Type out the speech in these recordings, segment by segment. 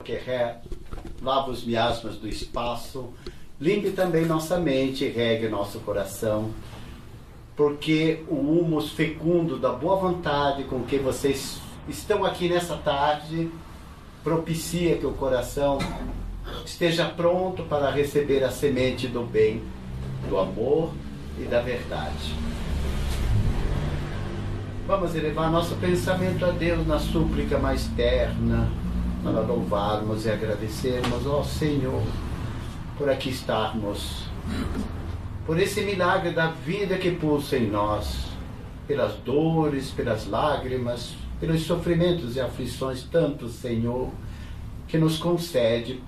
que lava os miasmas do espaço, limpe também nossa mente, regue nosso coração, porque o humus fecundo da boa vontade com que vocês estão aqui nessa tarde propicia que o coração esteja pronto para receber a semente do bem, do amor e da verdade. Vamos elevar nosso pensamento a Deus na súplica mais terna, para louvarmos e agradecermos ao Senhor por aqui estarmos, por esse milagre da vida que pulsa em nós, pelas dores, pelas lágrimas, pelos sofrimentos e aflições, tanto, Senhor, que nos concede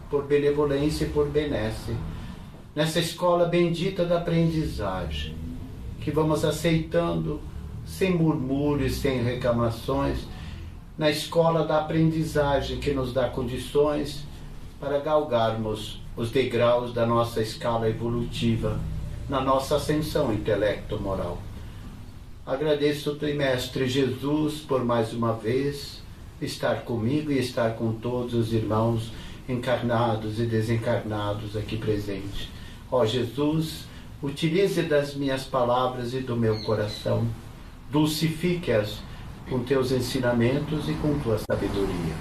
por benevolência e por benesse, nessa escola bendita da aprendizagem, que vamos aceitando sem murmúrios, sem reclamações, na escola da aprendizagem que nos dá condições para galgarmos os degraus da nossa escala evolutiva, na nossa ascensão intelecto-moral. Agradeço ao Mestre Jesus por mais uma vez estar comigo e estar com todos os irmãos encarnados e desencarnados aqui presentes. Ó Jesus, utilize das minhas palavras e do meu coração, dulcifique-as com teus ensinamentos e com tua sabedoria.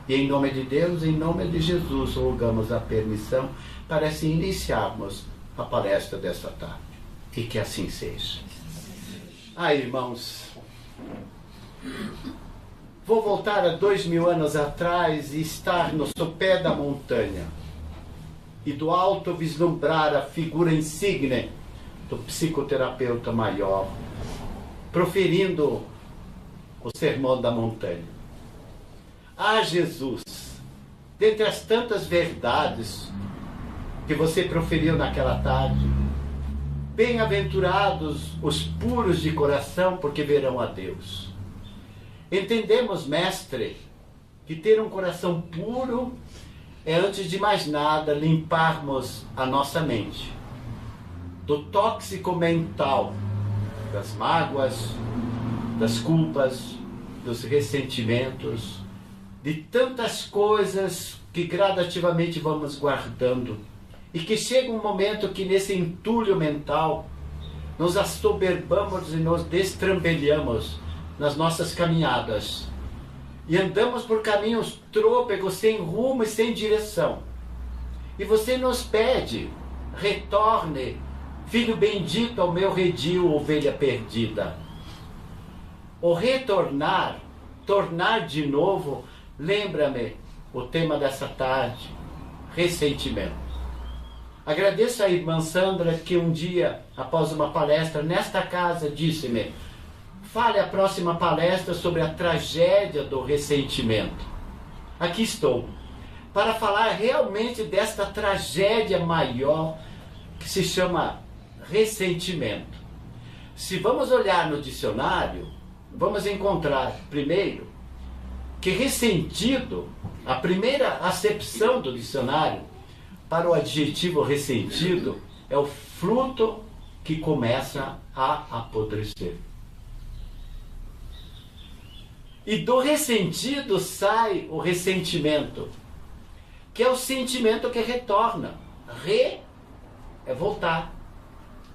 E em nome de Deus, em nome de Jesus, rogamos a permissão para assim iniciarmos a palestra desta tarde. E que assim seja. Irmãos, vou voltar a 2000 anos atrás e estar no sopé da montanha e do alto vislumbrar a figura insigne do psicoterapeuta maior, proferindo o sermão da montanha. Jesus, dentre as tantas verdades que você proferiu naquela tarde, bem-aventurados os puros de coração, porque verão a Deus. Entendemos, mestre, que ter um coração puro é, antes de mais nada, limparmos a nossa mente do tóxico mental, das mágoas, das culpas, dos ressentimentos, de tantas coisas que gradativamente vamos guardando, e que chega um momento que nesse entulho mental nos assoberbamos e nos destrambelhamos nas nossas caminhadas e andamos por caminhos trôpegos, sem rumo e sem direção. E você nos pede: retorne, filho bendito, ao meu redil, ovelha perdida. O retornar, tornar de novo, lembra-me o tema dessa tarde: ressentimento. Agradeço à irmã Sandra que um dia, após uma palestra nesta casa, disse-me: fale a próxima palestra sobre a tragédia do ressentimento. Aqui estou, para falar realmente desta tragédia maior que se chama ressentimento. Se vamos olhar no dicionário, vamos encontrar, primeiro, que ressentido, a primeira acepção do dicionário para o adjetivo ressentido, é o fruto que começa a apodrecer. E do ressentido sai o ressentimento, que é o sentimento que retorna. Re é voltar.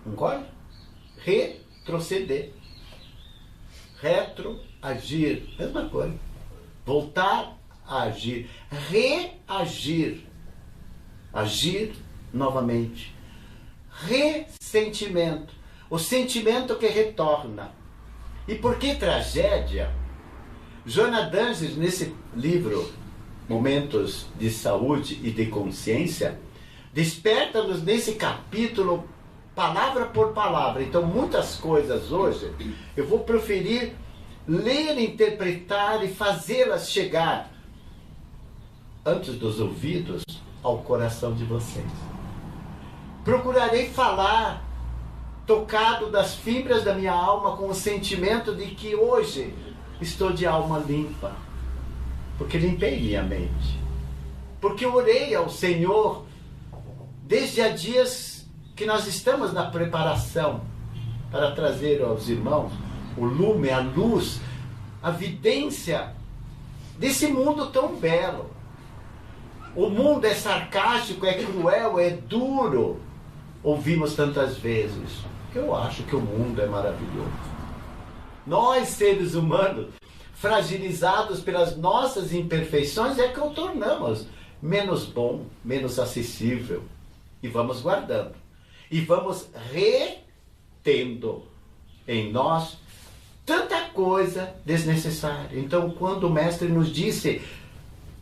Concorda? Retroceder. Retroagir. Mesma coisa. Voltar a agir. Reagir. Agir novamente. Ressentimento. O sentimento que retorna. E por que tragédia? Joana d'Anges, nesse livro Momentos de Saúde e de Consciência, desperta-nos nesse capítulo palavra por palavra. Então, muitas coisas hoje eu vou preferir ler, interpretar e fazê-las chegar antes dos ouvidos ao coração de vocês. Procurarei falar tocado das fibras da minha alma, com o sentimento de que hoje estou de alma limpa, porque limpei minha mente, porque orei ao Senhor desde há dias que nós estamos na preparação para trazer aos irmãos o lume, a luz, a vidência desse mundo tão belo, O mundo é sarcástico, é cruel, é duro. Ouvimos tantas vezes. Eu acho que o mundo é maravilhoso. Nós, seres humanos, fragilizados pelas nossas imperfeições, é que o tornamos menos bom, menos acessível. E vamos guardando. E vamos retendo em nós tanta coisa desnecessária. Então, quando o Mestre nos disse,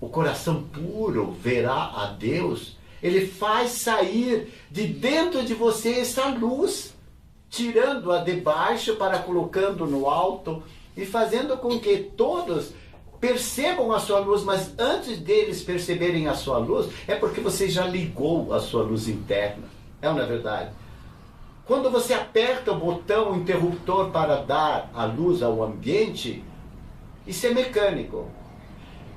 o coração puro verá a Deus, ele faz sair de dentro de você essa luz, tirando-a de baixo para colocando no alto e fazendo com que todos percebam a sua luz, mas antes deles perceberem a sua luz, é porque você já ligou a sua luz interna. É ou não é verdade? Quando você aperta o botão, o interruptor para dar a luz ao ambiente, isso é mecânico.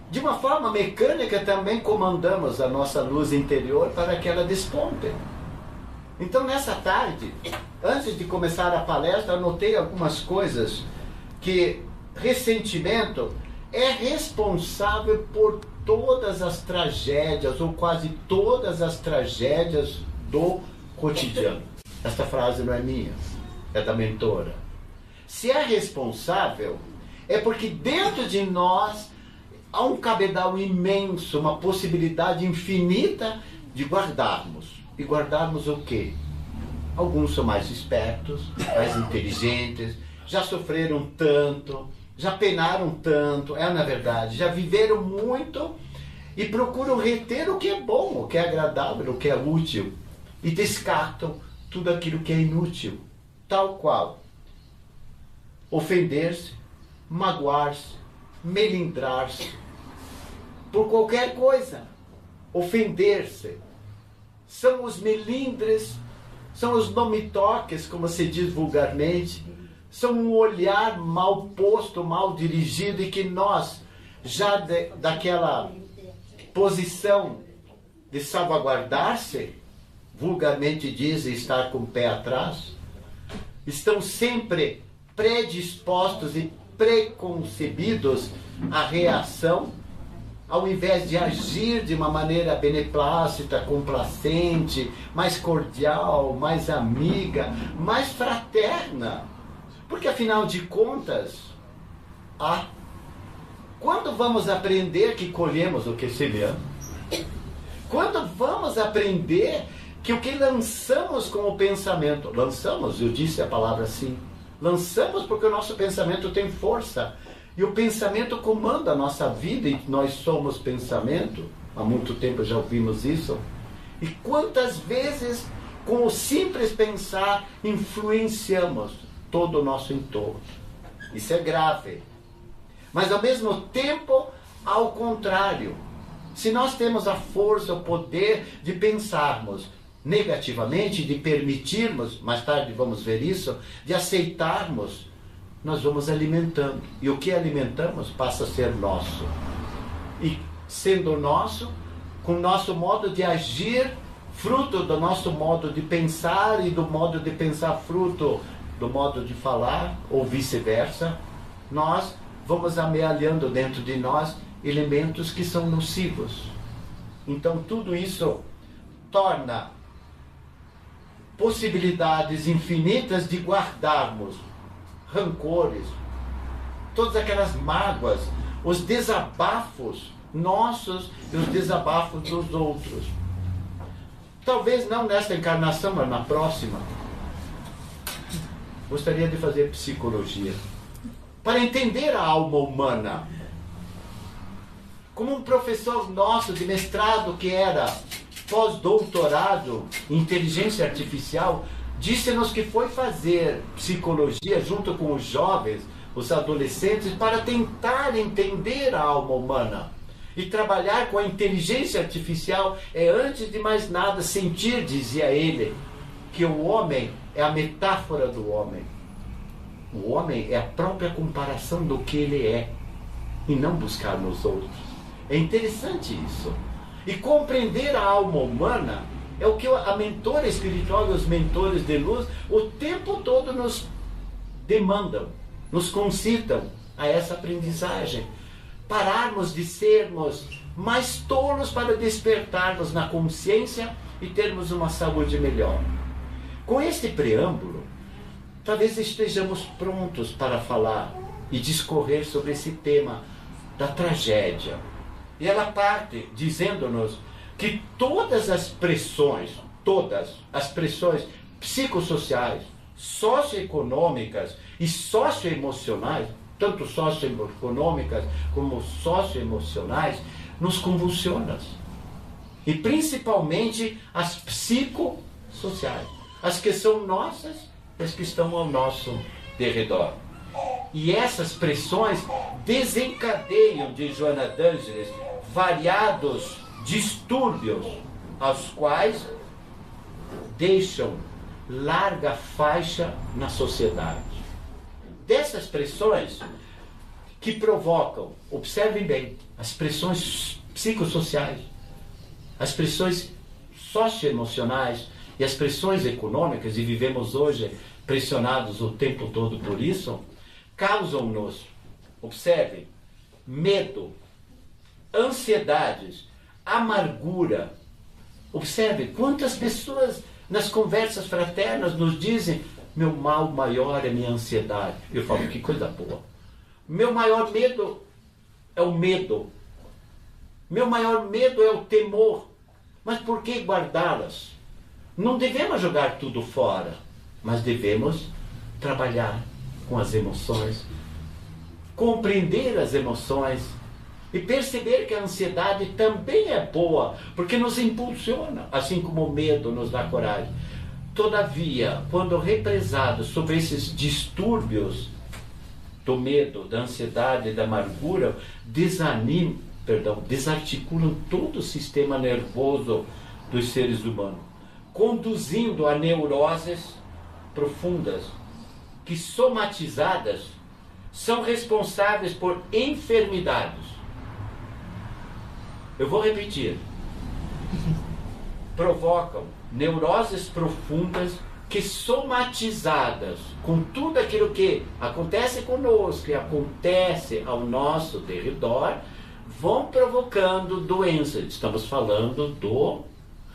De uma forma mecânica também comandamos a nossa luz interior para que ela desponte. Então nessa tarde, antes de começar a palestra, anotei algumas coisas que ressentimento é responsável por todas as tragédias, ou quase todas as tragédias do cotidiano. Esta frase não é minha, é da mentora. Se é responsável, é porque dentro de nós há um cabedal imenso, uma possibilidade infinita de guardarmos. E guardarmos o quê? Alguns são mais espertos, mais inteligentes, já sofreram tanto, já penaram tanto, na verdade, já viveram muito e procuram reter o que é bom, o que é agradável, o que é útil. E descartam tudo aquilo que é inútil, tal qual ofender-se, magoar-se, melindrar-se, por qualquer coisa, ofender-se. São os melindres, são os nome-toques, como se diz vulgarmente, são um olhar mal posto, mal dirigido, e que nós, já daquela posição de salvaguardar-se, vulgarmente dizem estar com o pé atrás, estão sempre predispostos e preconcebidos à reação, ao invés de agir de uma maneira beneplácita, complacente, mais cordial, mais amiga, mais fraterna. Porque afinal de contas, quando vamos aprender que colhemos o que semeamos? Quando vamos aprender que o que lançamos com o pensamento, lançamos, eu disse a palavra assim, lançamos porque o nosso pensamento tem força, e o pensamento comanda a nossa vida, e nós somos pensamento, há muito tempo já ouvimos isso, e quantas vezes com o simples pensar influenciamos todo o nosso entorno. Isso é grave. Mas ao mesmo tempo, ao contrário, se nós temos a força, o poder de pensarmos negativamente, de permitirmos, mais tarde vamos ver isso, de aceitarmos, nós vamos alimentando. E o que alimentamos passa a ser nosso. E sendo nosso, com o nosso modo de agir, fruto do nosso modo de pensar, e do modo de pensar fruto do modo de falar, ou vice-versa, nós vamos amealhando dentro de nós elementos que são nocivos. Então tudo isso torna possibilidades infinitas de guardarmos rancores, todas aquelas mágoas, os desabafos nossos e os desabafos dos outros. Talvez não nesta encarnação, mas na próxima. Gostaria de fazer psicologia para entender a alma humana. Como um professor nosso de mestrado que era pós-doutorado em inteligência artificial, disse-nos que foi fazer psicologia junto com os jovens, os adolescentes, para tentar entender a alma humana. E trabalhar com a inteligência artificial é, antes de mais nada, sentir, dizia ele, que o homem é a metáfora do homem. O homem é a própria comparação do que ele é, e não buscar nos outros. É interessante isso. E compreender a alma humana é o que a mentora espiritual e os mentores de luz o tempo todo nos demandam, nos concitam a essa aprendizagem. Pararmos de sermos mas tolos para despertarmos na consciência e termos uma saúde melhor. Com este preâmbulo, talvez estejamos prontos para falar e discorrer sobre esse tema da tragédia. E ela parte dizendo-nos que todas as pressões psicossociais, socioeconômicas e socioemocionais, tanto socioeconômicas como socioemocionais, nos convulsionam. E principalmente as psicossociais, as que são nossas e as que estão ao nosso derredor. E essas pressões desencadeiam, de Joana d'Ângeles, variados distúrbios, aos quais deixam larga faixa na sociedade. Dessas pressões que provocam, observem bem, as pressões psicossociais, as pressões socioemocionais e as pressões econômicas, e vivemos hoje pressionados o tempo todo por isso, causam-nos, observem, medo, ansiedades, amargura. Observe quantas pessoas nas conversas fraternas nos dizem: meu mal maior é minha ansiedade. Eu falo, que coisa boa. Meu maior medo é o medo. Meu maior medo é o temor. Mas por que guardá-las? Não devemos jogar tudo fora, mas devemos trabalhar com as emoções, compreender as emoções e perceber que a ansiedade também é boa, porque nos impulsiona, assim como o medo nos dá coragem. Todavia, quando represados sobre esses distúrbios do medo, da ansiedade e da amargura, desarticulam todo o sistema nervoso dos seres humanos, conduzindo a neuroses profundas, que somatizadas são responsáveis por enfermidades. Eu vou repetir. Provocam neuroses profundas que, somatizadas com tudo aquilo que acontece conosco e acontece ao nosso derredor, vão provocando doenças. Estamos falando do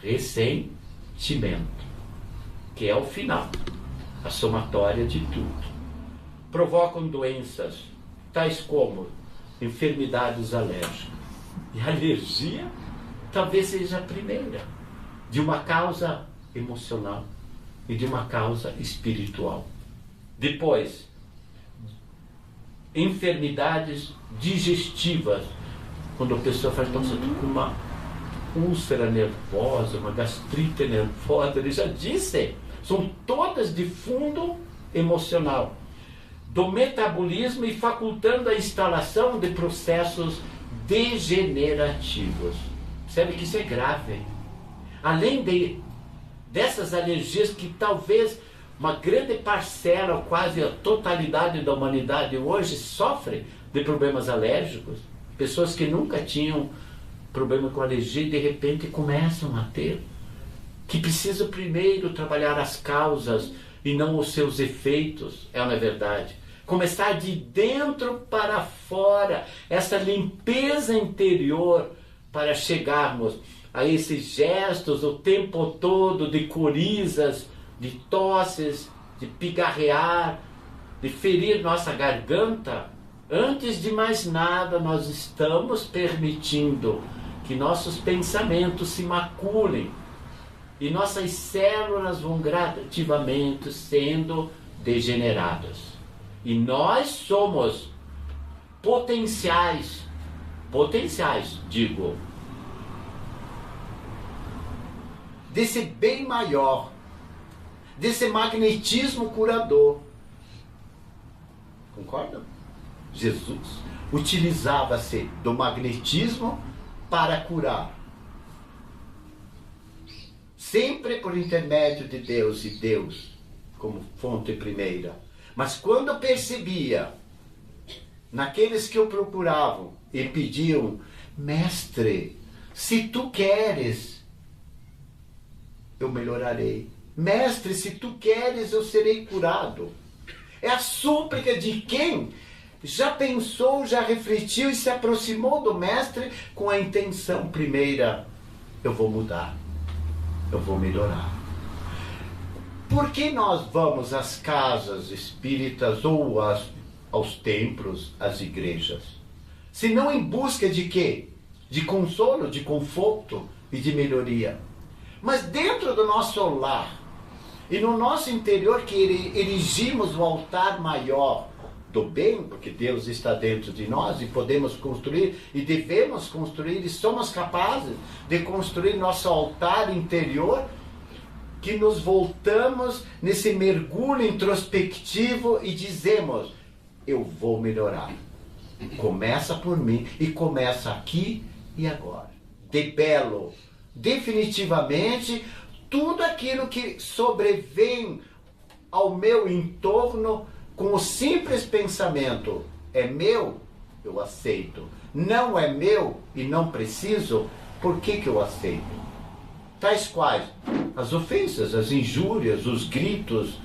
ressentimento, que é o final, a somatória de tudo. Provocam doenças tais como enfermidades alérgicas. E a alergia talvez seja a primeira, de uma causa emocional e de uma causa espiritual. Depois, enfermidades digestivas, quando a pessoa faz, então, você está com uma úlcera nervosa, uma gastrite nervosa, ele já disse, são todas de fundo emocional, do metabolismo e facultando a instalação de processos degenerativos. Percebe que isso é grave. Além dessas alergias que talvez uma grande parcela, quase a totalidade da humanidade hoje sofre de problemas alérgicos, pessoas que nunca tinham problema com alergia e de repente começam a ter, que precisam primeiro trabalhar as causas e não os seus efeitos, não é verdade? Começar de dentro para fora, essa limpeza interior, para chegarmos a esses gestos o tempo todo de corizas, de tosses, de pigarrear, de ferir nossa garganta. Antes de mais nada, nós estamos permitindo que nossos pensamentos se maculem e nossas células vão gradativamente sendo degeneradas. E nós somos potenciais, digo, desse bem maior, desse magnetismo curador. Concordam? Jesus utilizava-se do magnetismo para curar. Sempre por intermédio de Deus, e Deus como fonte primeira. Mas quando percebia, naqueles que o procuravam e pediam: mestre, se tu queres, eu melhorarei. Mestre, se tu queres, eu serei curado. É a súplica de quem já pensou, já refletiu e se aproximou do mestre com a intenção primeira: eu vou mudar, eu vou melhorar. Por que nós vamos às casas espíritas ou aos templos, às igrejas? Se não em busca de quê? De consolo, de conforto e de melhoria. Mas dentro do nosso lar e no nosso interior, que erigimos o altar maior do bem, porque Deus está dentro de nós e podemos construir e devemos construir e somos capazes de construir nosso altar interior, que nos voltamos nesse mergulho introspectivo e dizemos: eu vou melhorar. Começa por mim e começa aqui e agora. Debelo definitivamente tudo aquilo que sobrevém ao meu entorno com o simples pensamento: é meu, eu aceito. Não é meu e não preciso, por que eu aceito? Tais quais as ofensas, as injúrias, os gritos,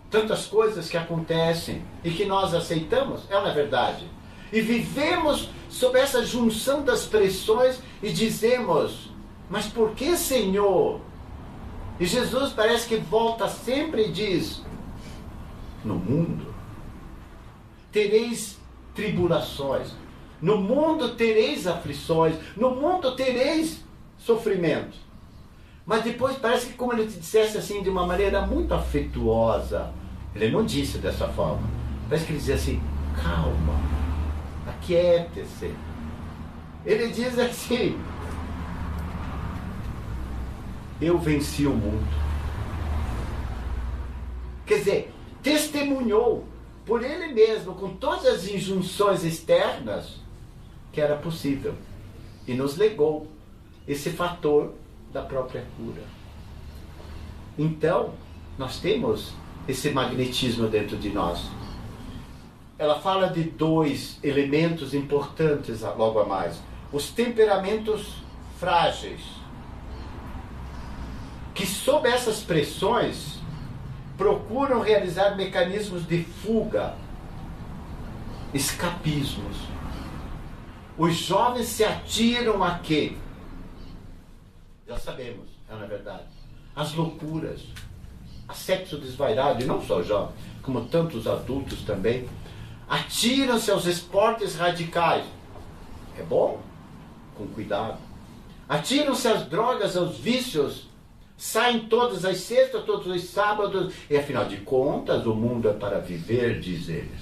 tantas coisas que acontecem e que nós aceitamos, é uma verdade. E vivemos sob essa junção das pressões e dizemos: mas por que, Senhor? E Jesus parece que volta sempre e diz: no mundo tereis tribulações, no mundo tereis aflições, no mundo tereis sofrimento. Mas depois parece que, como ele te dissesse assim de uma maneira muito afetuosa, ele não disse dessa forma, parece que ele dizia assim: calma, aquiete-se. Ele diz assim: eu venci o mundo. Quer dizer, testemunhou por ele mesmo, com todas as injunções externas, que era possível, e nos legou esse fator da própria cura. Então, nós temos esse magnetismo dentro de nós. Ela fala de dois elementos importantes logo a mais: os temperamentos frágeis, que sob essas pressões procuram realizar mecanismos de fuga, escapismos. Os jovens se atiram a quê? Já sabemos, é na verdade, as loucuras, a sexo desvairado, e não só jovens, como tantos adultos também, atiram-se aos esportes radicais. É bom? Com cuidado. Atiram-se às drogas, aos vícios, saem todas as sextas, todos os sábados, e afinal de contas o mundo é para viver, diz eles.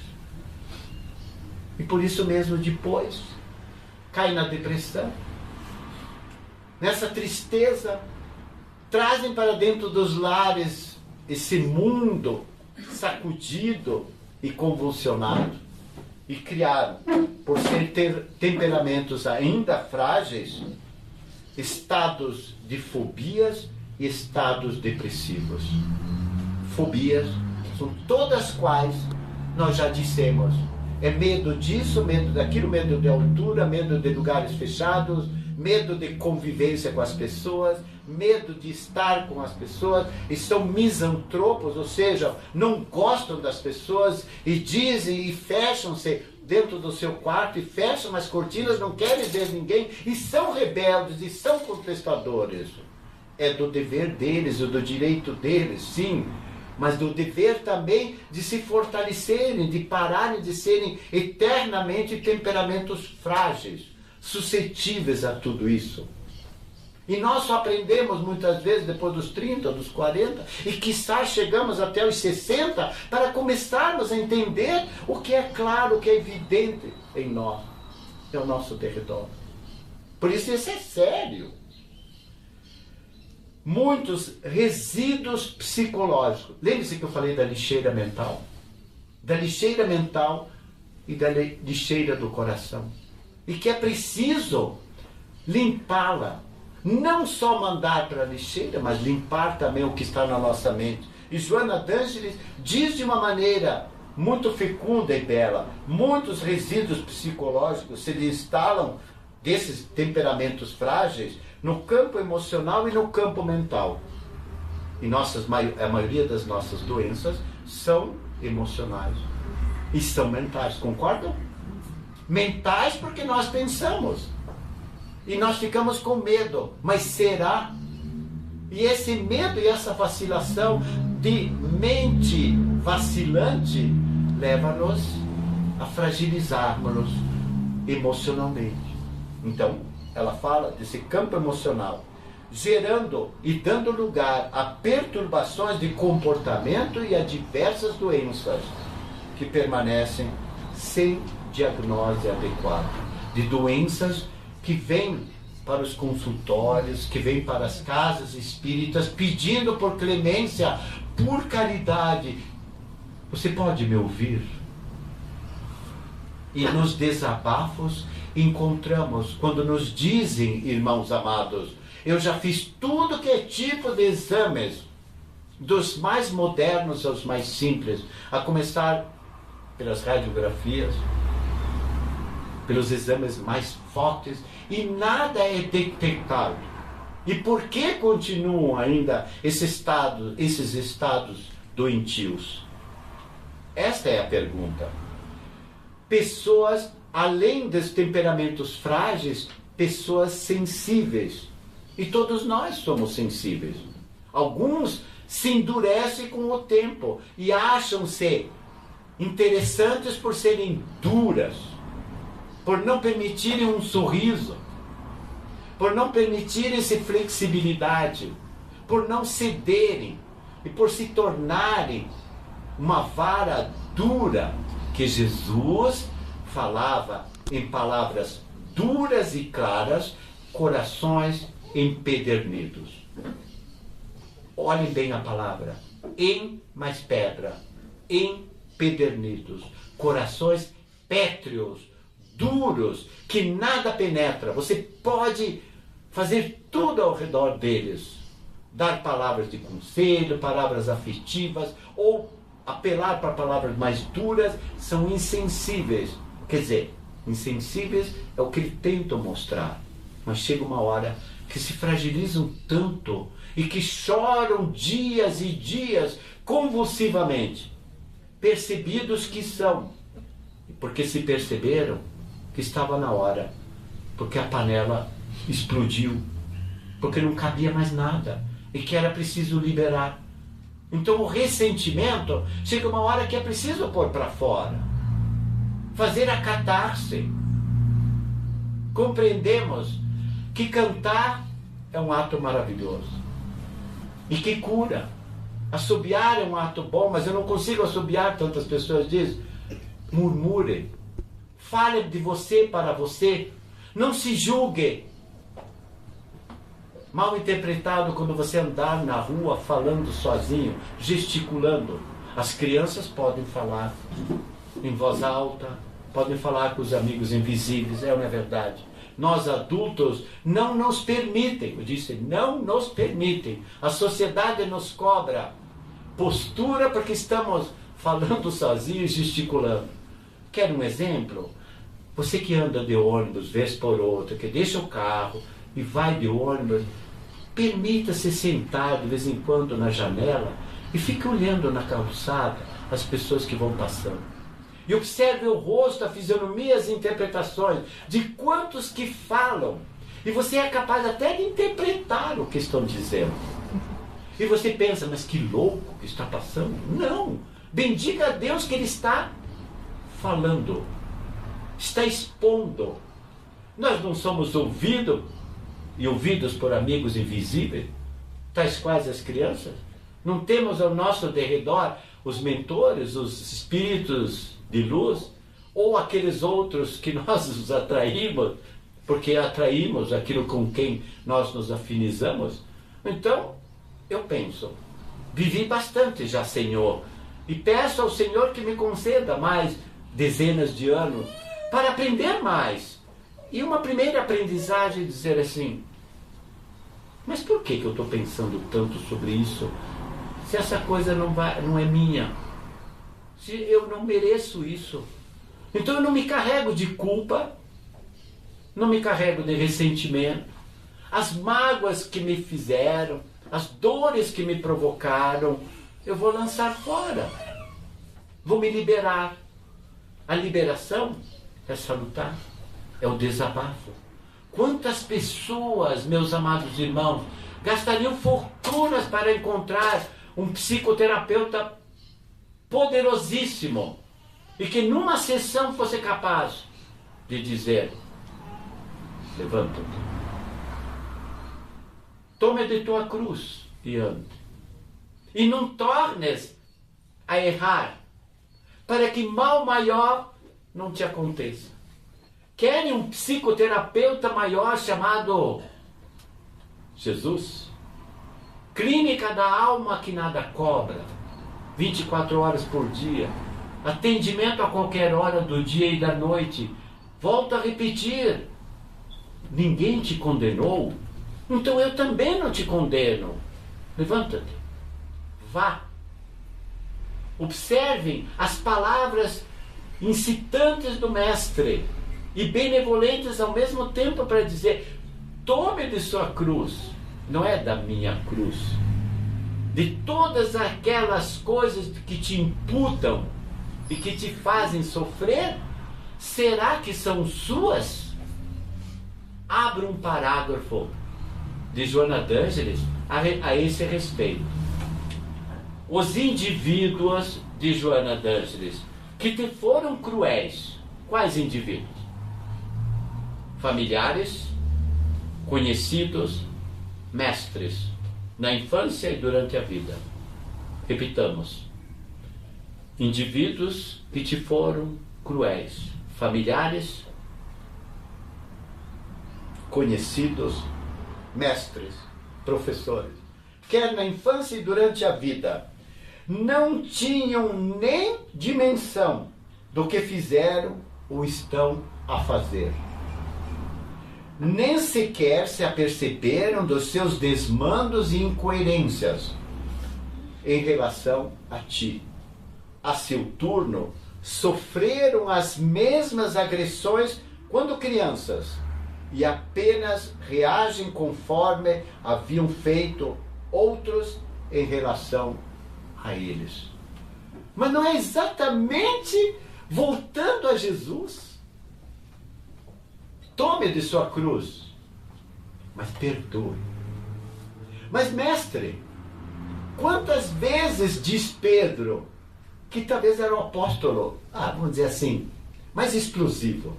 E por isso mesmo depois caem na depressão, nessa tristeza, trazem para dentro dos lares esse mundo sacudido e convulsionado, e criaram, por ser temperamentos ainda frágeis, estados de fobias e estados depressivos. Fobias são todas quais nós já dissemos: é medo disso, medo daquilo, medo de altura, medo de lugares fechados, medo de convivência com as pessoas, medo de estar com as pessoas, e são misantropos, ou seja, não gostam das pessoas e dizem e fecham-se dentro do seu quarto e fecham as cortinas, não querem ver ninguém, e são rebeldes e são contestadores. É do dever deles, ou do direito deles, sim, mas do dever também de se fortalecerem, de pararem de serem eternamente temperamentos frágeis, suscetíveis a tudo isso. E nós só aprendemos muitas vezes depois dos 30, dos 40, e quiçá chegamos até os 60 para começarmos a entender o que é claro, o que é evidente em nós, ao nosso derredor. Por isso é sério. Muitos resíduos psicológicos. Lembre-se que eu falei da lixeira mental. Da lixeira mental e da lixeira do coração. E que é preciso limpá-la. Não só mandar para a lixeira, mas limpar também o que está na nossa mente. E Joana d'Ângeles diz de uma maneira muito fecunda e bela: muitos resíduos psicológicos se instalam desses temperamentos frágeis no campo emocional e no campo mental. E a maioria das nossas doenças são emocionais. E são mentais, concordam? Mentais porque nós pensamos. E nós ficamos com medo. Mas será? E esse medo e essa vacilação de mente vacilante leva-nos a fragilizarmos-nos emocionalmente. Então, ela fala desse campo emocional, gerando e dando lugar a perturbações de comportamento e a diversas doenças que permanecem sem diagnose adequado. De doenças que vêm para os consultórios, que vêm para as casas espíritas, pedindo por clemência, por caridade. Você pode me ouvir? E nos desabafos encontramos, quando nos dizem, irmãos amados, eu já fiz tudo que é tipo de exames, dos mais modernos aos mais simples, a começar pelas radiografias, pelos exames mais fortes, e nada é detectado. E por que continuam ainda esses estados doentios? Esta é a pergunta. Pessoas, além dos temperamentos frágeis, pessoas sensíveis. E todos nós somos sensíveis. Alguns se endurecem com o tempo e acham-se interessantes por serem duras, por não permitirem um sorriso, por não permitirem-se flexibilidade, por não cederem e por se tornarem uma vara dura, que Jesus falava em palavras duras e claras, corações empedernidos. Olhem bem a palavra, mais pedra, empedernidos, corações pétreos, duros, que nada penetra. Você pode fazer tudo ao redor deles, dar palavras de conselho, palavras afetivas, ou apelar para palavras mais duras, são insensíveis. Quer dizer, insensíveis é o que ele tenta mostrar. Mas chega uma hora que se fragilizam tanto e que choram dias e dias convulsivamente, percebidos que são, porque se perceberam que estava na hora, porque a panela explodiu, porque não cabia mais nada e que era preciso liberar. Então o ressentimento chega uma hora que é preciso pôr para fora, fazer a catarse. Compreendemos que cantar é um ato maravilhoso e que cura. Assobiar é um ato bom, mas eu não consigo assobiar, tantas pessoas dizem. Murmurem, falem de você para você, não se julgue. Mal interpretado quando você andar na rua falando sozinho, gesticulando. As crianças podem falar em voz alta, podem falar com os amigos invisíveis, não é verdade? Nós adultos não nos permitem, eu disse, não nos permitem. A sociedade nos cobra postura porque estamos falando sozinhos e gesticulando. Quer um exemplo? Você que anda de ônibus, vez por outra, que deixa o carro e vai de ônibus, permita-se sentar de vez em quando na janela e fique olhando na calçada as pessoas que vão passando. E observe o rosto, a fisionomia, as interpretações de quantos que falam. E você é capaz até de interpretar o que estão dizendo. E você pensa, mas que louco que está passando. Não! Bendiga a Deus que Ele está falando. Está expondo. Nós não somos ouvidos e ouvidos por amigos invisíveis, tais quais as crianças. Não temos ao nosso derredor os mentores, os espíritos de luz, ou aqueles outros que nós os atraímos, porque atraímos aquilo com quem nós nos afinizamos. Então, eu penso, vivi bastante já, Senhor, e peço ao Senhor que me conceda mais dezenas de anos para aprender mais. E uma primeira aprendizagem é dizer assim, mas por que eu estou pensando tanto sobre isso? Se essa coisa não é minha, se eu não mereço isso, então eu não me carrego de culpa, não me carrego de ressentimento, as mágoas que me fizeram, as dores que me provocaram, eu vou lançar fora, vou me liberar, A liberação é salutar, é o desabafo. Quantas pessoas, meus amados irmãos, gastariam fortunas para encontrar um psicoterapeuta poderosíssimo e que numa sessão fosse capaz de dizer: levanta-te, tome de tua cruz e ande, e não tornes a errar, para que mal maior não te aconteça. Querem um psicoterapeuta maior chamado Jesus? Clínica da alma que nada cobra, 24 horas por dia, atendimento a qualquer hora do dia e da noite. Volto a repetir, ninguém te condenou, então eu também não te condeno. Levanta-te, vá. Observem as palavras incitantes do Mestre e benevolentes ao mesmo tempo para dizer: tome de sua cruz. Não é da minha cruz, de todas aquelas coisas que te imputam e que te fazem sofrer. Será que são suas? Abra um parágrafo de Joana d'Ângeles a esse respeito. Os indivíduos de Joana d'Ângeles que te foram cruéis, quais indivíduos? Familiares, conhecidos, mestres, na infância e durante a vida. Repitamos: indivíduos que te foram cruéis, familiares, conhecidos, mestres, professores, quer na infância e durante a vida, não tinham nem dimensão do que fizeram ou estão a fazer. Nem sequer se aperceberam dos seus desmandos e incoerências em relação a ti. A seu turno, sofreram as mesmas agressões quando crianças e apenas reagem conforme haviam feito outros em relação a eles. Mas não é exatamente voltando a Jesus? Tome de sua cruz, mas perdoe. Mas, mestre, quantas vezes diz Pedro, que talvez era um apóstolo, vamos dizer assim, mais explosivo,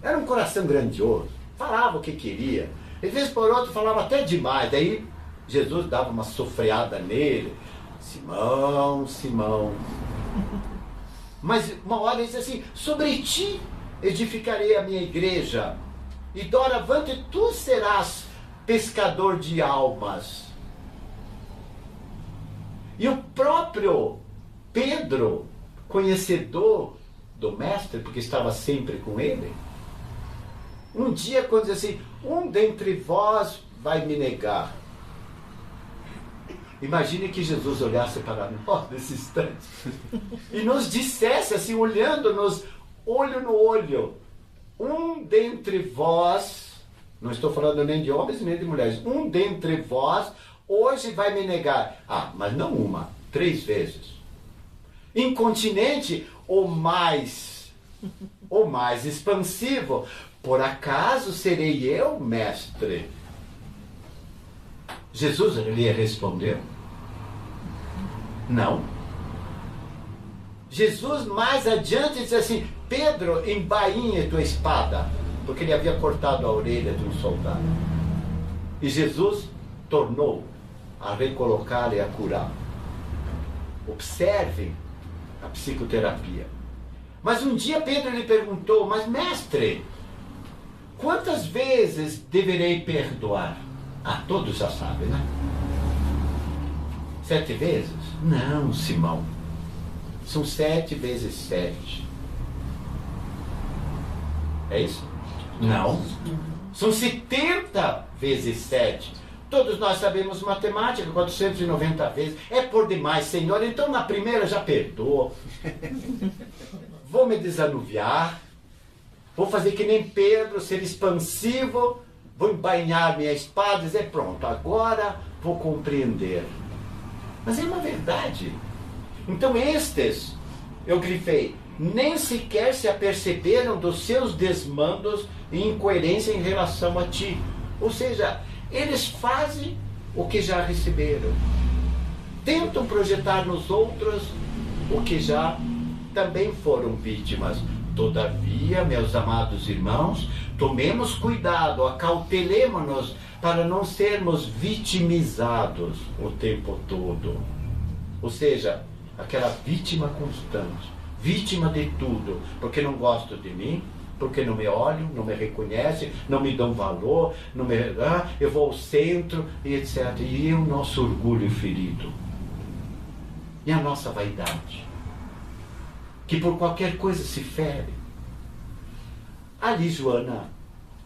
era um coração grandioso, falava o que queria, de vez por outro falava até demais, daí Jesus dava uma sofreada nele: Simão, Simão. Mas uma hora ele disse assim: sobre ti edificarei a minha igreja, e doravante tu serás pescador de almas. E o próprio Pedro, conhecedor do Mestre, porque estava sempre com ele, um dia quando diz assim: um dentre vós vai me negar. Imagine que Jesus olhasse para nós nesse instante e nos dissesse assim, olhando-nos olho no olho: um dentre vós, não estou falando nem de homens nem de mulheres, um dentre vós hoje vai me negar. Mas não uma, 3 vezes. Incontinente ou mais expansivo: por acaso serei eu, mestre? Jesus lhe respondeu: não. Jesus mais adiante disse assim: Pedro, embainhe tua espada, porque ele havia cortado a orelha de um soldado. E Jesus tornou a recolocar e a curar. Observem a psicoterapia. Mas um dia Pedro lhe perguntou: mas mestre, quantas vezes deverei perdoar? Todos já sabem, né? 7 vezes? Não, Simão. São 7 vezes 7. É isso? Não. São 70 vezes 7. Todos nós sabemos matemática, 490 vezes. É por demais, Senhor. Então na primeira já perdoou. Vou me desanuviar. Vou fazer que nem Pedro, ser expansivo. Vou embainhar minha espada e dizer: pronto, agora vou compreender. Mas é uma verdade. Então estes, eu grifei, nem sequer se aperceberam dos seus desmandos e incoerência em relação a ti. Ou seja, eles fazem o que já receberam. Tentam projetar nos outros o que já também foram vítimas. Todavia, meus amados irmãos, tomemos cuidado, acautelemo-nos para não sermos vitimizados o tempo todo. Ou seja, aquela vítima constante, vítima de tudo, porque não gostam de mim, porque não me olham, não me reconhecem, não me dão valor, não me, eu vou ao centro, e etc. E o nosso orgulho ferido. E a nossa vaidade, que por qualquer coisa se fere. Ali Joana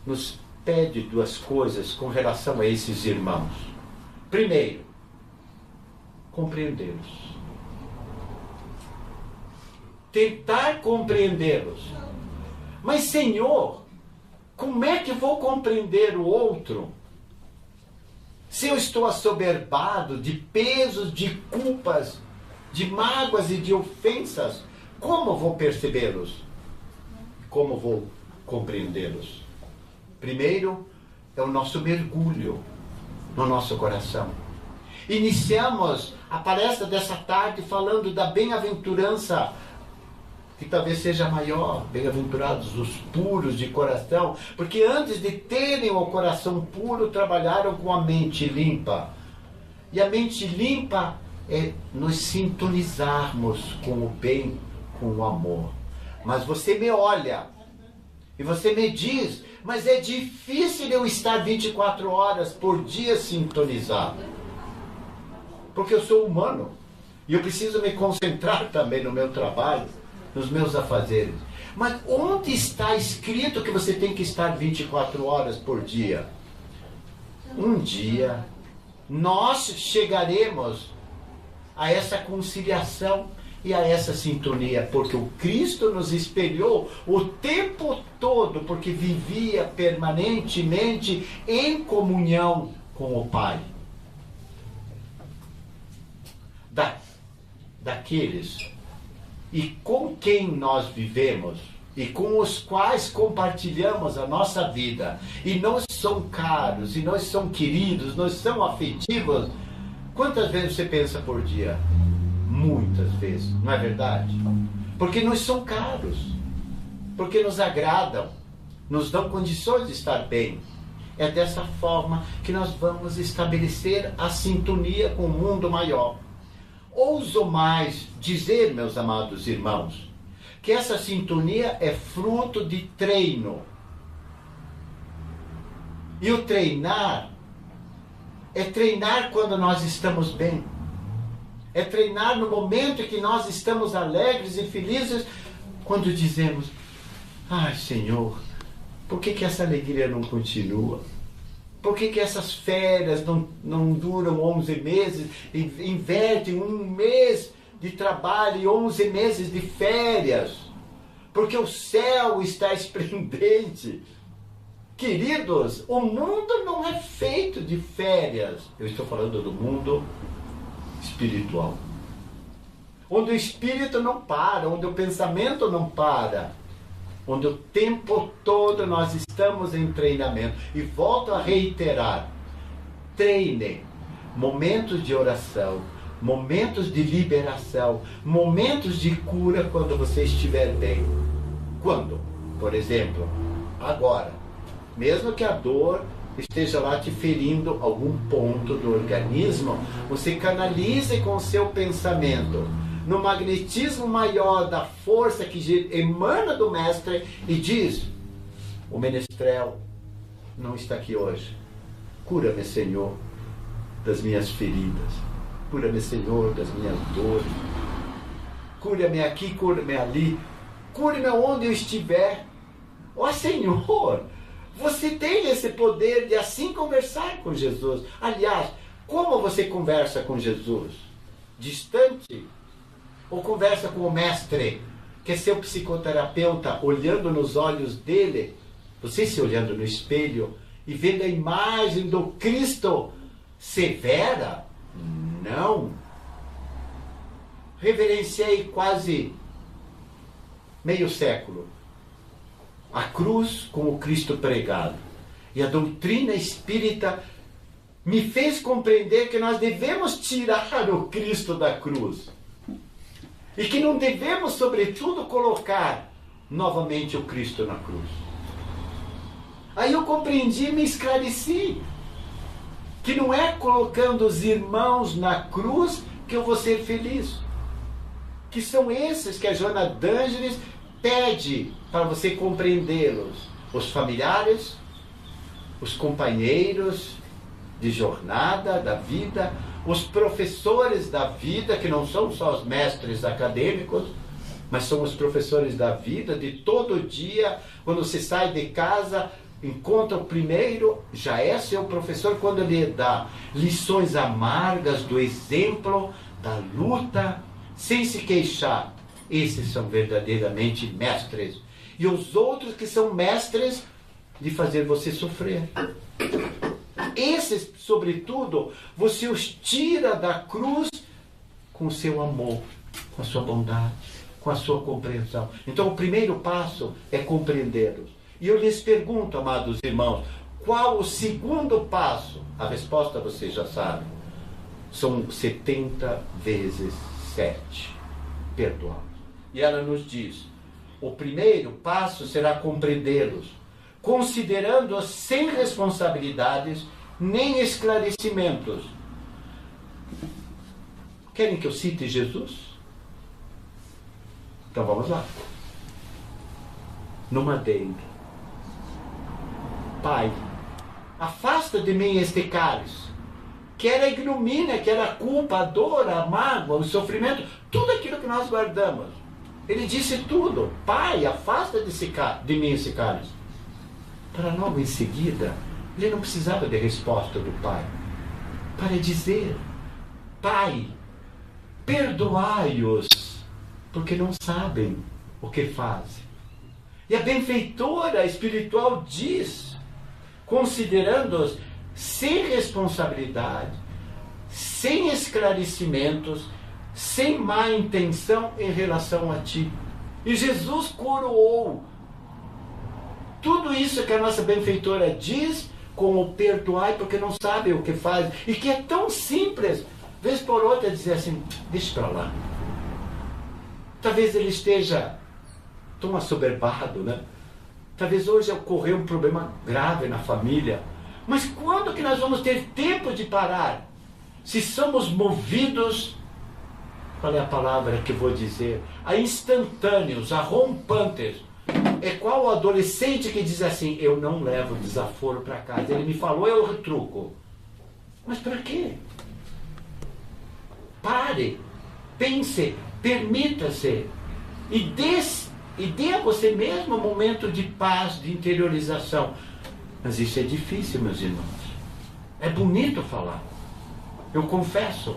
nos pede duas coisas com relação a esses irmãos. Primeiro, compreendê-los. Tentar compreendê-los. Mas, Senhor, como é que vou compreender o outro se eu estou assoberbado de pesos, de culpas, de mágoas e de ofensas? Como vou percebê-los? Como vou compreendê-los? Primeiro, é o nosso mergulho no nosso coração. Iniciamos a palestra dessa tarde falando da bem-aventurança, que talvez seja maior. Bem-aventurados os puros de coração, porque antes de terem o coração puro, trabalharam com a mente limpa. E a mente limpa é nos sintonizarmos com o bem, com o amor. Mas você me olha e você me diz, mas é difícil eu estar 24 horas por dia sintonizado, porque eu sou humano e eu preciso me concentrar também no meu trabalho, nos meus afazeres. Mas onde está escrito que você tem que estar 24 horas por dia? Um dia nós chegaremos a essa conciliação e a essa sintonia, porque o Cristo nos espelhou o tempo todo, porque vivia permanentemente em comunhão com o Pai. Daqueles e com quem nós vivemos e com os quais compartilhamos a nossa vida, e nós são caros, e nós são queridos, nós são afetivos. Quantas vezes você pensa por dia? Muitas vezes, não é verdade? Porque nos são caros, porque nos agradam, nos dão condições de estar bem. É dessa forma que nós vamos estabelecer a sintonia com o mundo maior. Ouso mais dizer, meus amados irmãos, que essa sintonia é fruto de treino. E o treinar é treinar quando nós estamos bem. É treinar no momento em que nós estamos alegres e felizes, quando dizemos, ai Senhor, por que essa alegria não continua? Por que essas férias não duram 11 meses, e invertem um mês de trabalho e 11 meses de férias? Porque o céu está esplendente. Queridos, o mundo não é feito de férias. Eu estou falando do mundo espiritual, onde o espírito não para, onde o pensamento não para, onde o tempo todo nós estamos em treinamento. E volto a reiterar, treinem momentos de oração, momentos de liberação, momentos de cura quando você estiver bem. Quando? Por exemplo, agora, mesmo que a dor esteja lá te ferindo algum ponto do organismo, você canalize com o seu pensamento no magnetismo maior da força que emana do Mestre e diz, o menestrel não está aqui hoje. Cura-me, Senhor, das minhas feridas. Cura-me, Senhor, das minhas dores. Cura-me aqui, cura-me ali. Cure-me onde eu estiver. Ó Senhor, você tem esse poder de assim conversar com Jesus. Aliás, como você conversa com Jesus? Distante? Ou conversa com o Mestre, que é seu psicoterapeuta, olhando nos olhos dele, você se olhando no espelho e vendo a imagem do Cristo severa? Não. Reverenciei quase meio século. A cruz com o Cristo pregado. E a doutrina espírita me fez compreender que nós devemos tirar o Cristo da cruz. E que não devemos, sobretudo, colocar novamente o Cristo na cruz. Aí eu compreendi e me esclareci. Que não é colocando os irmãos na cruz que eu vou ser feliz. Que são esses que a Joana d'Ângeles pede para você compreendê-los. Os familiares, os companheiros de jornada da vida, os professores da vida, que não são só os mestres acadêmicos, mas são os professores da vida, de todo dia, quando você sai de casa, encontra o primeiro, já é seu professor, quando ele dá lições amargas do exemplo, da luta, sem se queixar. Esses são verdadeiramente mestres. E os outros que são mestres de fazer você sofrer. Esses, sobretudo, você os tira da cruz com o seu amor, com a sua bondade, com a sua compreensão. Então o primeiro passo é compreendê-los. E eu lhes pergunto, amados irmãos, qual o segundo passo? A resposta você já sabe. São 70 vezes 7. Perdoá-los. E ela nos diz, o primeiro passo será compreendê-los, considerando-os sem responsabilidades nem esclarecimentos. Querem que eu cite Jesus? Então vamos lá. No madeiro. Pai, afasta de mim este cálice, que era a ignomínia, que era a culpa, a dor, a mágoa, o sofrimento, tudo aquilo que nós guardamos. Ele disse tudo. Pai, afasta de mim esse cálice. Para logo em seguida, ele não precisava de resposta do Pai. Para dizer, Pai, perdoai-os, porque não sabem o que fazem. E a benfeitora espiritual diz, considerando-os sem responsabilidade, sem esclarecimentos, sem má intenção em relação a ti. E Jesus coroou tudo isso que a nossa benfeitora diz com o perdoai, porque não sabem o que fazem. E que é tão simples, vez por outra, dizer assim, deixa para lá. Talvez ele esteja tão assoberbado, né? Talvez hoje ocorreu um problema grave na família. Mas quando que nós vamos ter tempo de parar? Se somos movidos, qual é a palavra que vou dizer? A instantâneos, a rompantes. É qual o adolescente que diz assim, eu não levo desaforo para casa. Ele me falou, eu retruco. Mas para quê? Pare, pense, permita-se e dê a você mesmo um momento de paz, de interiorização. Mas isso é difícil, meus irmãos. É bonito falar. Eu confesso.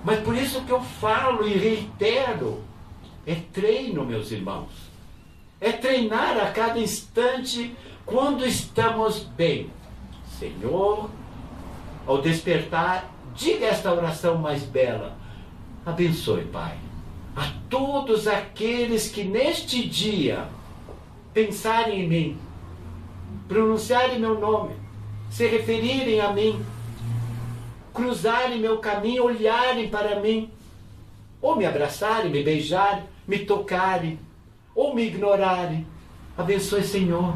Mas por isso que eu falo e reitero. É treino, meus irmãos. É treinar a cada instante quando estamos bem. Senhor, ao despertar, diga esta oração mais bela. Abençoe, Pai, a todos aqueles que neste dia pensarem em mim, pronunciarem meu nome, se referirem a mim, cruzarem meu caminho, olharem para mim, ou me abraçarem, me beijarem, me tocarem, ou me ignorarem. Abençoe, Senhor,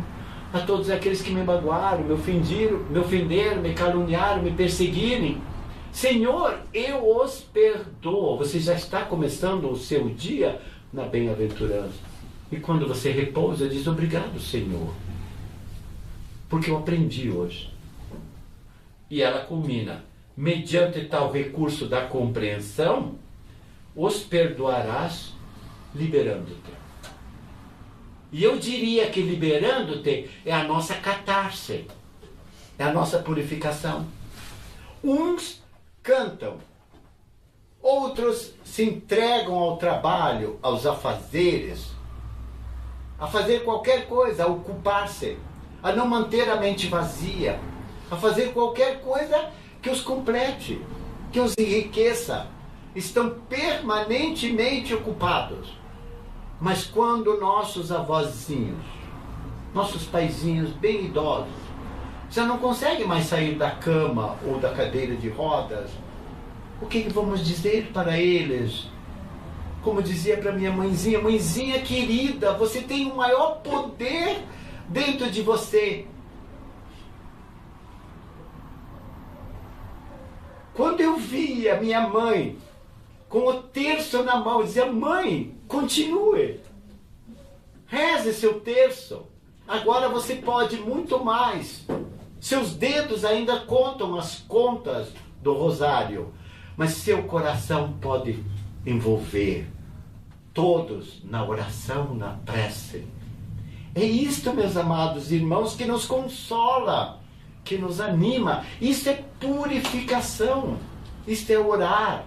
a todos aqueles que me magoaram, me ofenderam, me caluniaram, me perseguirem. Senhor, eu os perdoo. Você já está começando o seu dia na bem-aventurança. E quando você repousa, diz obrigado, Senhor, porque eu aprendi hoje. E ela culmina, mediante tal recurso da compreensão, os perdoarás liberando-te. E eu diria que liberando-te é a nossa catarse, é a nossa purificação. Uns cantam, outros se entregam ao trabalho, aos afazeres, a fazer qualquer coisa, a ocupar-se, a não manter a mente vazia, a fazer qualquer coisa que os complete, que os enriqueça. Estão permanentemente ocupados. Mas quando nossos avózinhos, nossos paizinhos bem idosos, já não conseguem mais sair da cama ou da cadeira de rodas, o que vamos dizer para eles? Como dizia para minha mãezinha: mãezinha querida, você tem o maior poder dentro de você. Quando eu via minha mãe com o terço na mão, eu dizia: mãe, continue, reze seu terço, agora você pode muito mais. Seus dedos ainda contam as contas do rosário, mas seu coração pode envolver todos na oração, na prece. É isto, meus amados irmãos, que nos consola, que nos anima. Isso é purificação, isto é orar,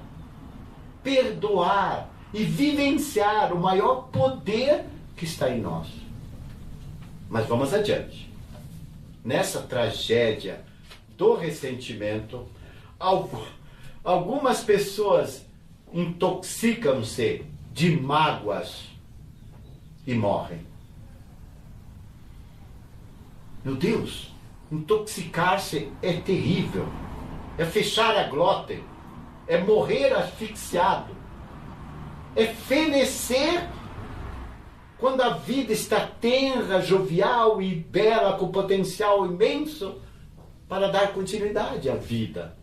perdoar e vivenciar o maior poder que está em nós. Mas vamos adiante. Nessa tragédia do ressentimento, algumas pessoas intoxicam-se de mágoas e morrem. Meu Deus, intoxicar-se é terrível. É fechar a glóten, é morrer asfixiado, é fenecer quando a vida está tenra, jovial e bela, com potencial imenso para dar continuidade à vida.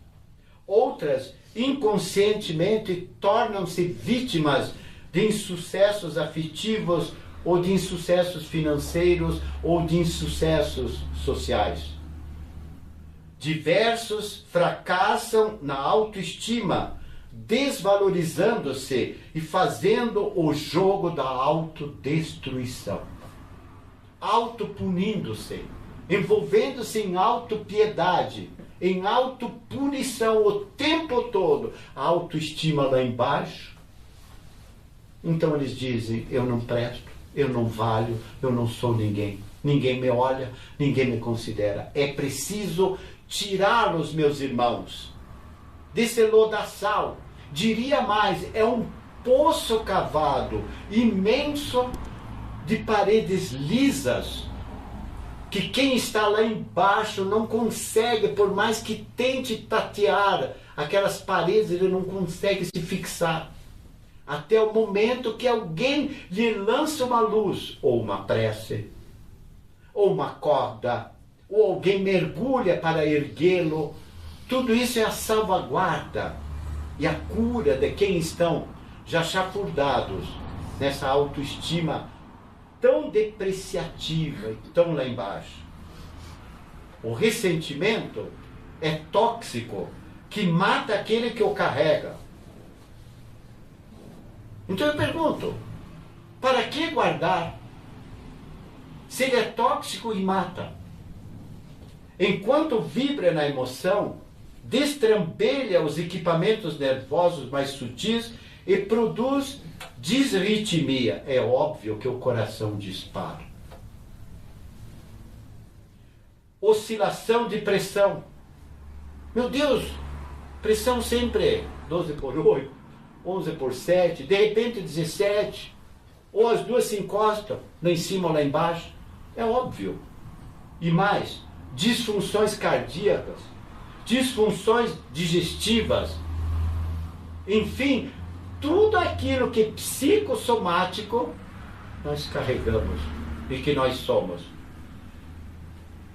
Outras, inconscientemente, tornam-se vítimas de insucessos afetivos, ou de insucessos financeiros, ou de insucessos sociais. Diversos fracassam na autoestima, desvalorizando-se e fazendo o jogo da autodestruição, autopunindo-se, envolvendo-se em autopiedade, em autopunição o tempo todo, a autoestima lá embaixo. Então eles dizem: eu não presto, eu não valho, eu não sou ninguém, ninguém me olha, ninguém me considera. É preciso tirá-los, meus irmãos, desse lodaçal. Diria mais, é um poço cavado imenso de paredes lisas, que quem está lá embaixo não consegue, por mais que tente tatear aquelas paredes, ele não consegue se fixar. Até o momento que alguém lhe lança uma luz, ou uma prece, ou uma corda, ou alguém mergulha para erguê-lo. Tudo isso é a salvaguarda e a cura de quem estão já chafurdados nessa autoestima tão depreciativa e tão lá embaixo. O ressentimento é tóxico, que mata aquele que o carrega. Então eu pergunto: para que guardar? Se ele é tóxico e mata. Enquanto vibra na emoção, destrambelha os equipamentos nervosos mais sutis e produz disritmia. É óbvio que o coração dispara. Oscilação de pressão. Meu Deus, pressão sempre 12/8, 11/7, de repente 17, ou as duas se encostam, lá em cima ou lá embaixo. É óbvio. E mais, disfunções cardíacas, disfunções digestivas, enfim, tudo aquilo que é psicossomático, nós carregamos e que nós somos.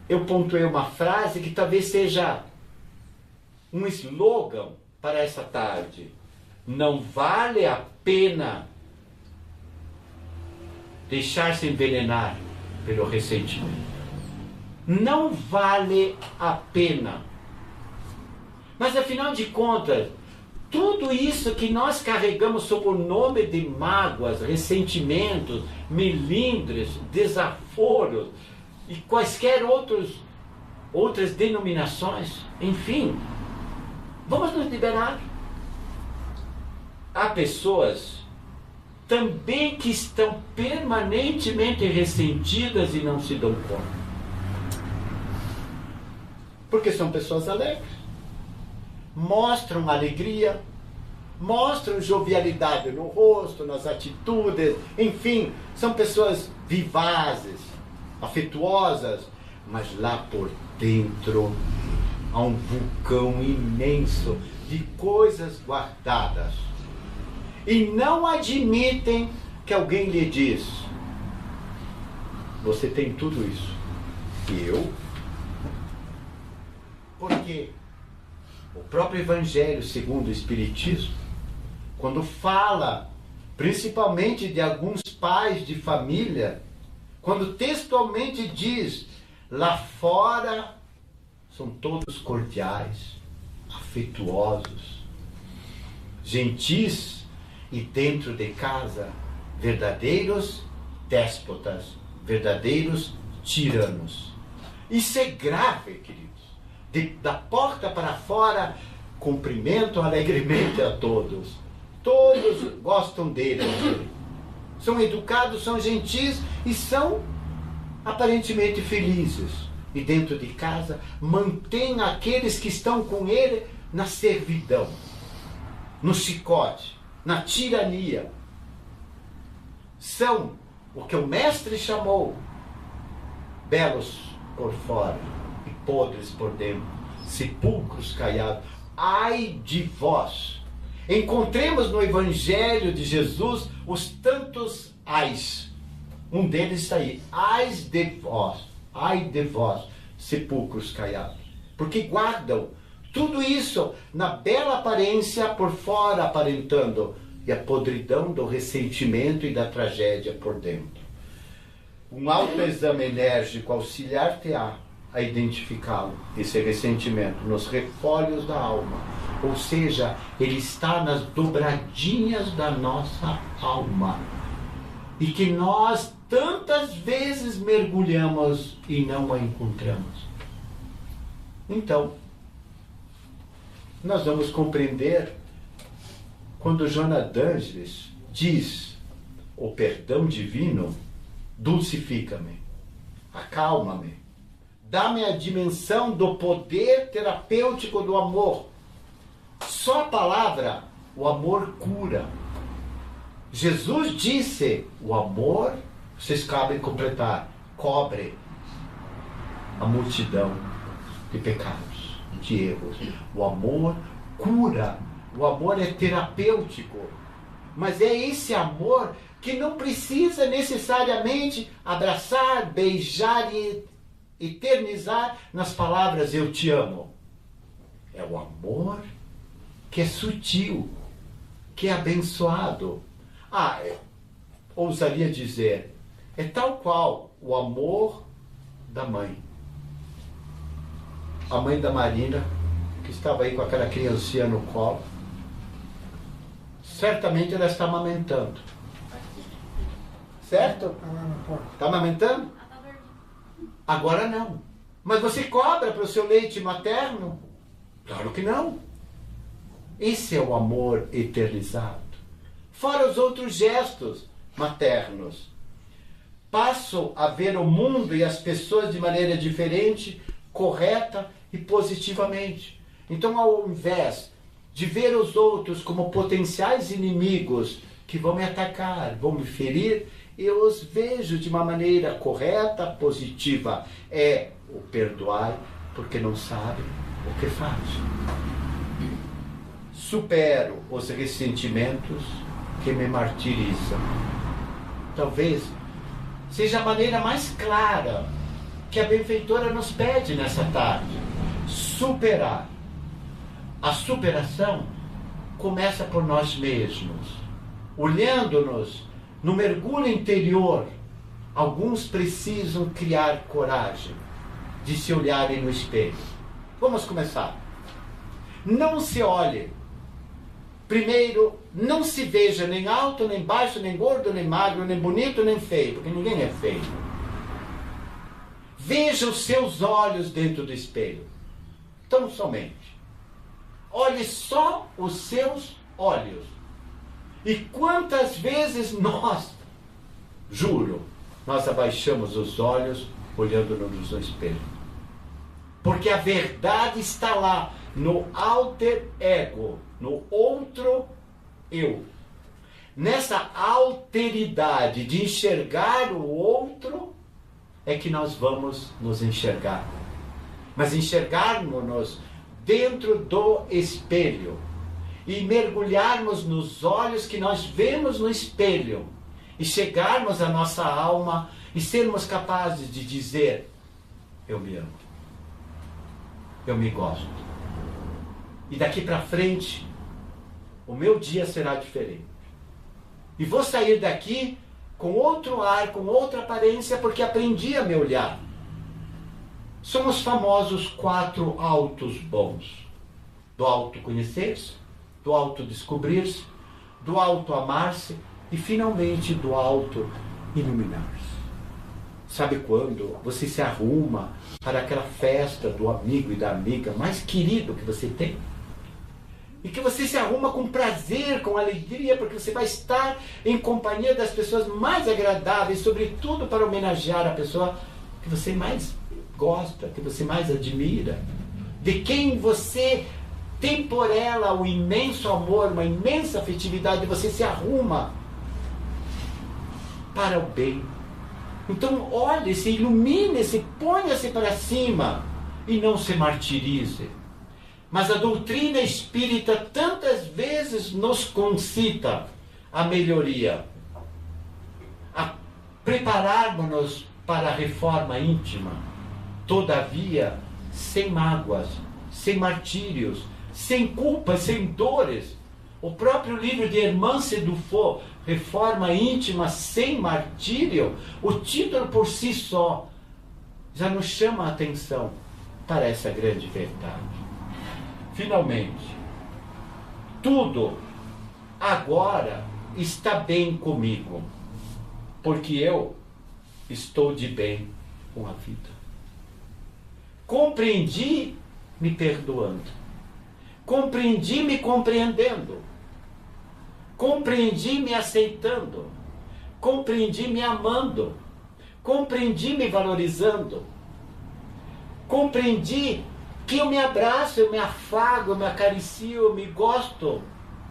Eu pontuei uma frase que talvez seja um slogan para essa tarde: não vale a pena deixar-se envenenar pelo ressentimento. Não vale a pena. Mas afinal de contas, tudo isso que nós carregamos sob o nome de mágoas, ressentimentos, melindres, desaforos e quaisquer outras denominações, enfim, vamos nos liberar. Há pessoas também que estão permanentemente ressentidas e não se dão conta. Porque são pessoas alegres, mostram alegria, mostram jovialidade no rosto, nas atitudes, enfim, são pessoas vivazes, afetuosas, mas lá por dentro há um vulcão imenso de coisas guardadas. E não admitem que alguém lhe diz: você tem tudo isso. E eu? Porque o próprio Evangelho segundo o Espiritismo, quando fala principalmente de alguns pais de família, quando textualmente diz: lá fora são todos cordiais, afetuosos, gentis, e dentro de casa verdadeiros déspotas, verdadeiros tiranos. Isso é grave, queridos. Da porta para fora, cumprimentam alegremente a todos. Todos gostam dele. São educados, são gentis e são aparentemente felizes. E dentro de casa, mantém aqueles que estão com ele na servidão, no chicote, na tirania. São o que o mestre chamou belos por fora e podres por dentro, sepulcros caiados. Ai de vós! Encontremos no Evangelho de Jesus os tantos ais. Um deles está aí: ai de vós, sepulcros caiados. Porque guardam tudo isso na bela aparência por fora, aparentando, e a podridão do ressentimento e da tragédia por dentro. Um autoexame enérgico auxiliar-te-á a identificá-lo, esse ressentimento, nos refolhos da alma. Ou seja, ele está nas dobradinhas da nossa alma. E que nós tantas vezes mergulhamos e não a encontramos. Então, nós vamos compreender quando Joana d'Ângeles diz: o perdão divino dulcifica-me, acalma-me, dá-me a dimensão do poder terapêutico do amor. Só a palavra, o amor cura. Jesus disse: o amor, vocês cabem completar, cobre a multidão de pecados, de erros. O amor cura. O amor é terapêutico. Mas é esse amor que não precisa necessariamente abraçar, beijar e eternizar nas palavras eu te amo. É o amor que é sutil, que é abençoado. Ousaria dizer, é tal qual o amor da mãe. A mãe da Marina, que estava aí com aquela criancinha no colo, certamente ela está amamentando. Certo? Está amamentando? Agora não. Mas você cobra para o seu leite materno? Claro que não. Esse é o amor eternizado. Fora os outros gestos maternos. Passo a ver o mundo e as pessoas de maneira diferente, correta e positivamente. Então, ao invés de ver os outros como potenciais inimigos que vão me atacar, vão me ferir, eu os vejo de uma maneira correta, positiva. É o perdoar porque não sabe o que faz. Supero os ressentimentos que me martirizam. Talvez seja a maneira mais clara que a benfeitora nos pede nessa tarde. Superar. A superação começa por nós mesmos. Olhando-nos no mergulho interior, alguns precisam criar coragem de se olharem no espelho. Vamos começar. Não se olhe. Primeiro, não se veja nem alto, nem baixo, nem gordo, nem magro, nem bonito, nem feio, porque ninguém é feio. Veja os seus olhos dentro do espelho. Tão somente. Olhe só os seus olhos. E quantas vezes nós, juro, nós abaixamos os olhos olhando-nos no espelho. Porque a verdade está lá, no alter ego, no outro eu. Nessa alteridade de enxergar o outro, é que nós vamos nos enxergar. Mas enxergarmos-nos dentro do espelho e mergulharmos nos olhos que nós vemos no espelho e chegarmos à nossa alma e sermos capazes de dizer: eu me amo, eu me gosto. E daqui para frente, o meu dia será diferente. E vou sair daqui com outro ar, com outra aparência, porque aprendi a me olhar. São os famosos 4 autos bons: do autoconhecer-se, do autodescobrir-se, do autoamar-se e finalmente do auto-iluminar-se. Sabe quando você se arruma para aquela festa do amigo e da amiga mais querido que você tem? E que você se arruma com prazer, com alegria, porque você vai estar em companhia das pessoas mais agradáveis, sobretudo para homenagear a pessoa que você mais gosta, que você mais admira, de quem você tem por ela um imenso amor, uma imensa afetividade. Você se arruma para o bem. Então olhe-se, ilumine-se, ponha-se para cima e não se martirize. Mas a doutrina espírita tantas vezes nos concita a melhoria, a prepararmos-nos para a reforma íntima, todavia sem mágoas, sem martírios, sem culpas, sem dores. O próprio livro de Hermance Dufault, Reforma Íntima sem Martírio, o título por si só já nos chama a atenção para essa grande verdade. Finalmente, tudo agora está bem comigo, porque eu estou de bem com a vida. Compreendi me perdoando, compreendi me compreendendo, compreendi me aceitando, compreendi me amando, compreendi me valorizando, compreendi que eu me abraço, eu me afago, eu me acaricio, eu me gosto,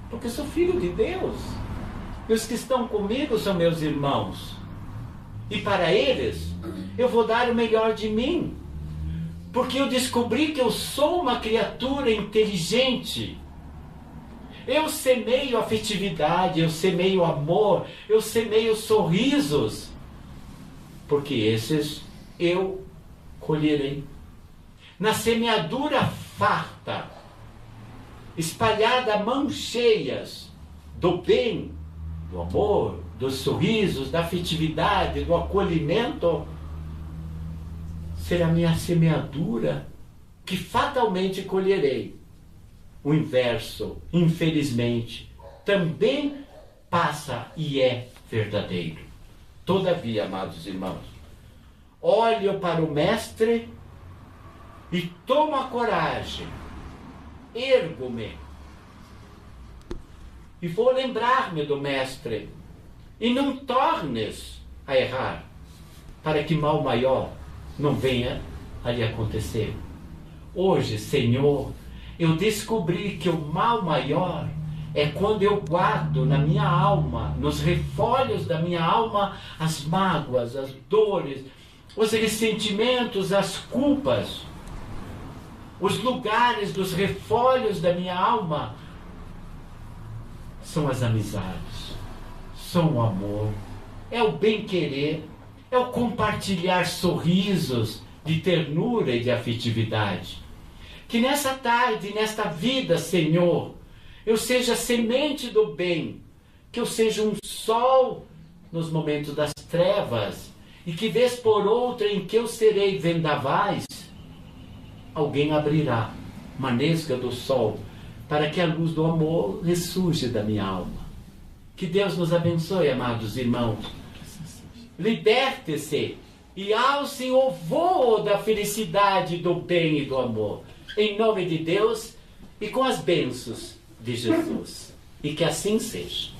porque sou filho de Deus. E os que estão comigo são meus irmãos. E para eles, eu vou dar o melhor de mim. Porque eu descobri que eu sou uma criatura inteligente. Eu semeio afetividade, eu semeio amor, eu semeio sorrisos. Porque esses eu colherei. Na semeadura farta, espalhada a mãos cheias do bem, do amor, dos sorrisos, da afetividade, do acolhimento, será minha semeadura que fatalmente colherei. O inverso, infelizmente, também passa e é verdadeiro. Todavia, amados irmãos, olho para o Mestre e tomo a coragem, ergo-me e vou lembrar-me do Mestre. E não tornes a errar, para que mal maior não venha a lhe acontecer. Hoje, Senhor, eu descobri que o mal maior é quando eu guardo na minha alma, nos refolhos da minha alma, as mágoas, as dores, os ressentimentos, as culpas. Os lugares dos refolhos da minha alma são as amizades, são o amor, é o bem-querer, é o compartilhar sorrisos de ternura e de afetividade. Que nessa tarde, nesta vida, Senhor, eu seja semente do bem, que eu seja um sol nos momentos das trevas, e que vez por outra em que eu serei vendavais, alguém abrirá uma nesga do sol para que a luz do amor ressurja da minha alma. Que Deus nos abençoe, amados irmãos. Liberte-se e alce o voo da felicidade, do bem e do amor. Em nome de Deus e com as bênçãos de Jesus. E que assim seja.